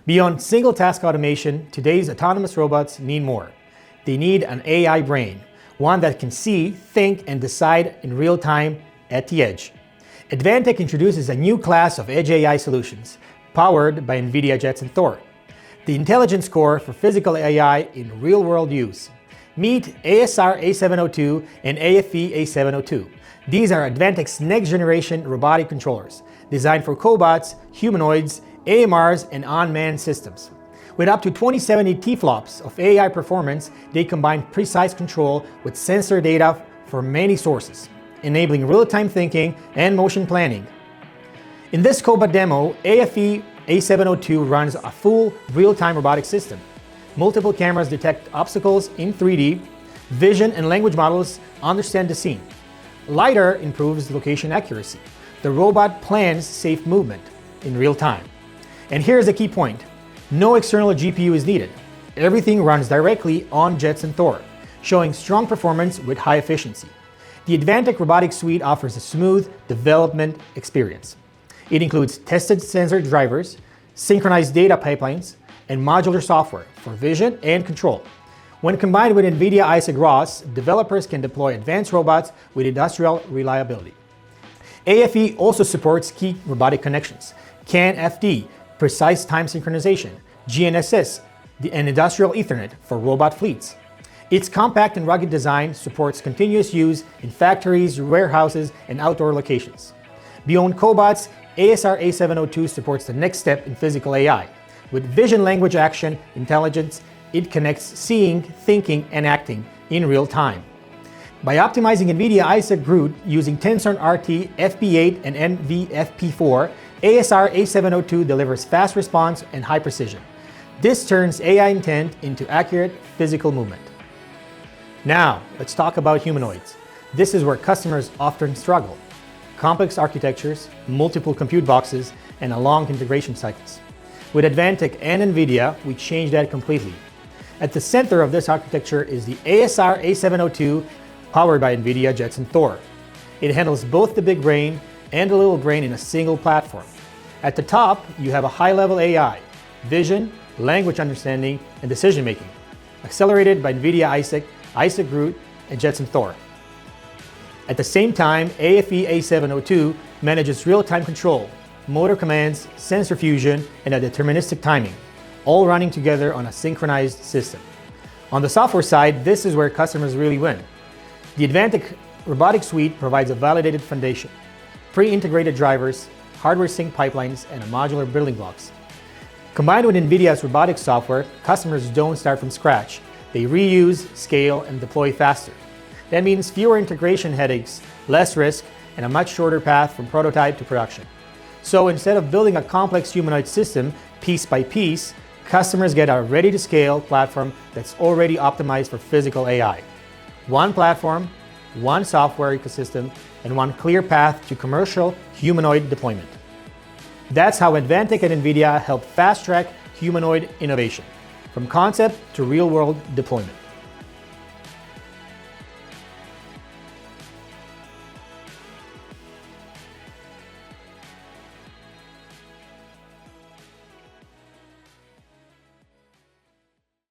Beyond single task automation, today's autonomous robots need more. They need an AI brain, one that can see, think, and decide in real time at the edge. Advantech introduces a new class of edge AI solutions, powered by NVIDIA Jetson Thor, the intelligence core for physical AI in real-world use. Meet ASR A702 and AFE A702. These are Advantech's next-generation robotic controllers, designed for cobots, humanoids, AMRs, and unmanned systems. With up to 2070 TFLOPS of AI performance, they combine precise control with sensor data from many sources, enabling real-time thinking and motion planning. In this cobot demo, AFE A702 runs a full real-time robotic system. Multiple cameras detect obstacles in 3D, vision and language models understand the scene. LiDAR improves location accuracy. The robot plans safe movement in real time. And here's the key point. No external GPU is needed. Everything runs directly on Jetson Thor, showing strong performance with high efficiency. The Advantech Robotics Suite offers a smooth development experience. It includes tested sensor drivers, synchronized data pipelines, and modular software for vision and control. When combined with NVIDIA Isaac ROS, developers can deploy advanced robots with industrial reliability. AFE also supports key robotic connections, CAN-FD, precise time synchronization, GNSS, and industrial Ethernet for robot fleets. Its compact and rugged design supports continuous use in factories, warehouses, and outdoor locations. Beyond cobots, ASR A702 supports the next step in physical AI. With vision language action intelligence, it connects seeing, thinking, and acting in real time. By optimizing NVIDIA Isaac GR00T using Tensor RT, FP8, and NVFP4, ASR A702 delivers fast response and high precision. This turns AI intent into accurate physical movement. Now, let's talk about humanoids. This is where customers often struggle. Complex architectures, multiple compute boxes, and long integration cycles. With Advantech and NVIDIA, we change that completely. At the center of this architecture is the ASR A702, powered by NVIDIA Jetson Thor. It handles both the big brain and the little brain in a single platform. At the top, you have a high-level AI, vision, language understanding, and decision-making, accelerated by NVIDIA Isaac GR00T, and Jetson Thor. At the same time, AFE A702 manages real-time control, motor commands, sensor fusion, and a deterministic timing, all running together on a synchronized system. On the software side, this is where customers really win. The Advantech Robotics Suite provides a validated foundation, pre-integrated drivers, hardware sync pipelines, and modular building blocks. Combined with NVIDIA's robotics software, customers don't start from scratch. They reuse, scale, and deploy faster. That means fewer integration headaches, less risk, and a much shorter path from prototype to production. So instead of building a complex humanoid system piece by piece, customers get a ready-to-scale platform that's already optimized for physical AI. One platform, one software ecosystem, and one clear path to commercial humanoid deployment. That's how Advantech and NVIDIA help fast-track humanoid innovation, from concept to real-world deployment.